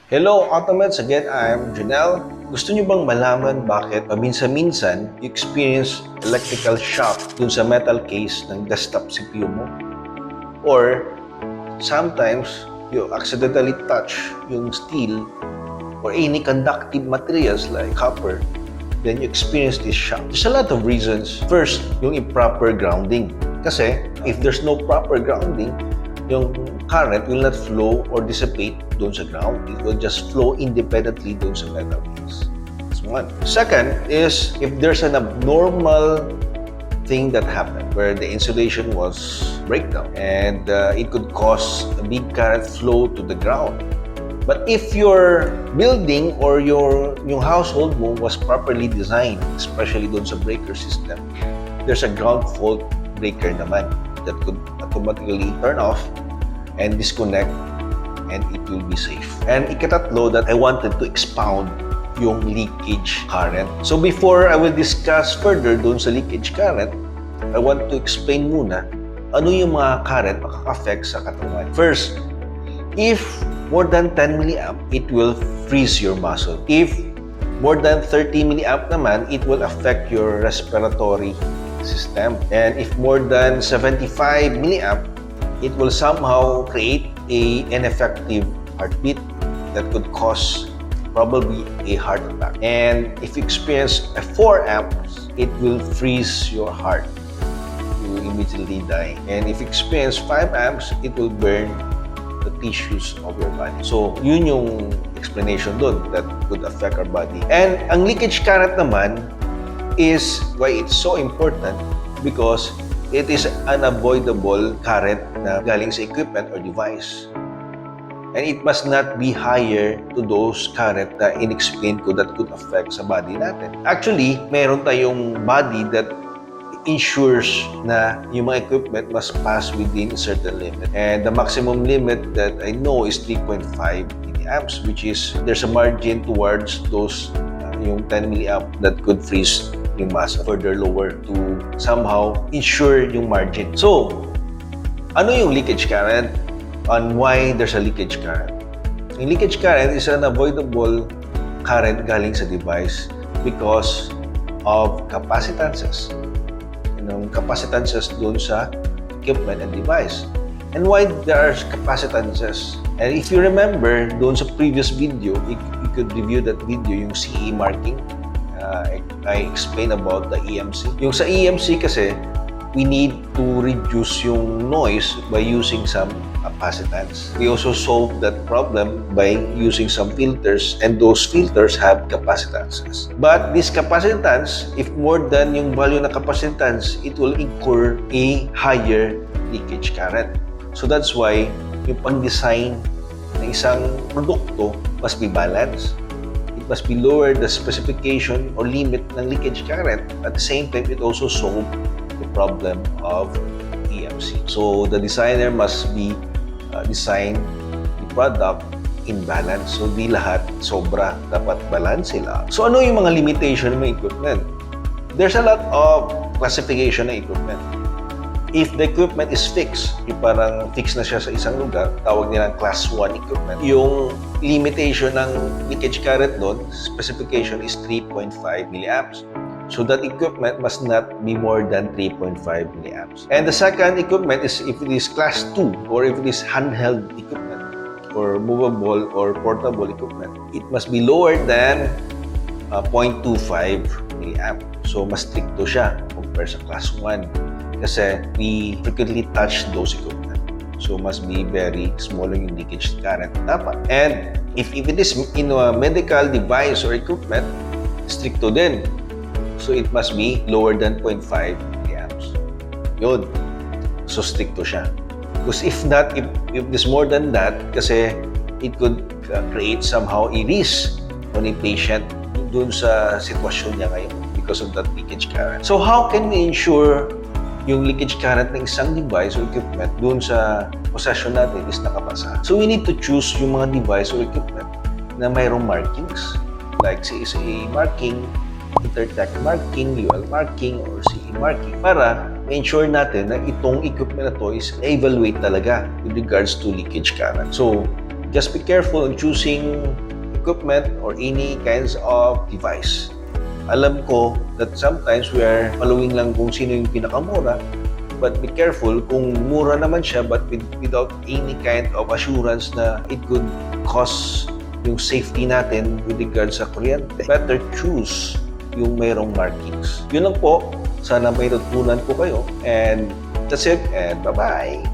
Hello, Automates! Again, I'm Junel. Gusto niyo bang malaman bakit paminsan-minsan you experience electrical shock dun sa metal case ng desktop CPU mo? Or sometimes you accidentally touch yung steel or any conductive materials like copper, then you experience this shock. There's a lot of reasons. First, yung improper grounding. Kasi if there's no proper grounding, yung current will not flow or dissipate doon sa ground. It will just flow independently doon sa metal case. That's one. Second is if there's an abnormal thing that happened where the insulation was breakdown and it could cause a big current flow to the ground. But if your building or yung household mo was properly designed, especially doon sa breaker system, there's a ground fault breaker naman that could automatically turn off and disconnect and it will be safe. And ikatatlo that I wanted to expound yung leakage current. So before I will discuss further doon sa leakage current, I want to explain muna ano yung mga current makaka-affect sa katawan. First, if more than 10 milliamp, it will freeze your muscle. If more than 30 milliamp naman, it will affect your respiratory system. And if more than 75 milliamp, it will somehow create an ineffective heartbeat that could cause probably a heart attack. And if you experience a 4 amps, it will freeze your heart. You immediately die. And if you experience 5 amps, it will burn the tissues of your body. So, yun yung explanation doon that could affect our body. And ang leakage current naman is why it's so important because it is unavoidable current na galing sa equipment or device. And it must not be higher to those current na in-explain ko that could affect sa body natin. Actually, meron tayong body that ensures na yung mga equipment must pass within a certain limit. And the maximum limit that I know is 3.5 milliamps, which is there's a margin towards those yung 10 milliamp that could freeze yung muscle further lower to somehow ensure yung margin. So, ano yung leakage current and why there's a leakage current? Yung leakage current is an avoidable current galing sa device because of capacitances. Yung capacitances doon sa equipment and device. And why there are capacitances? And if you remember, doon sa previous video, you could review that video, yung CE marking. I explained about the EMC. Yung sa EMC kasi, we need to reduce yung noise by using some capacitance. We also solve that problem by using some filters, and those filters have capacitances. But this capacitance, if more than yung value na capacitance, it will incur a higher leakage current. So that's why yung pang-design ng isang produkto must be balanced. It must be lower the specification or limit ng leakage current. At the same time, it also solve the problem of EMC. So the designer must be design the product in balance. So di lahat sobra, dapat balance sila. So ano yung mga limitation ng mga equipment? There's a lot of classification ng equipment. If the equipment is fixed, yung parang fixed na siya sa isang lugar, tawag nilang class 1 equipment. Yung limitation ng leakage current doon, specification is 3.5 milliamps. So that equipment must not be more than 3.5 milliamps. And the second equipment is if it is class 2 or if it is handheld equipment or movable or portable equipment, it must be lower than 0.25 milliamp. So mas stricto siya compared sa class 1 kasi we frequently touch those equipment. So must be very small yung leakage current dapat. And if it is in a medical device or equipment, stricto din. So it must be lower than 0.5 milliamps. Yun. So stricto siya. Because if not, if there's more than that, kasi it could create somehow a risk on a patient dun sa sitwasyon niya ngayon because of that leakage current. So how can we ensure yung leakage current ng isang device or equipment dun sa possession natin is nakapasa? So we need to choose yung mga device or equipment na mayroong markings like CSA marking, Intertech marking, UL marking, or CE marking para ma-ensure natin na itong equipment na to is evaluate talaga with regards to leakage current. So, Just be careful in choosing equipment or any kinds of device. Alam ko that sometimes we are following lang kung sino yung pinakamura, but be careful kung mura naman siya but without any kind of assurance na it could cause yung safety natin with regards sa kuryente. Better choose yung mayroong markings. Yun lang po. Sana may natutunan po kayo. And that's it. And bye-bye.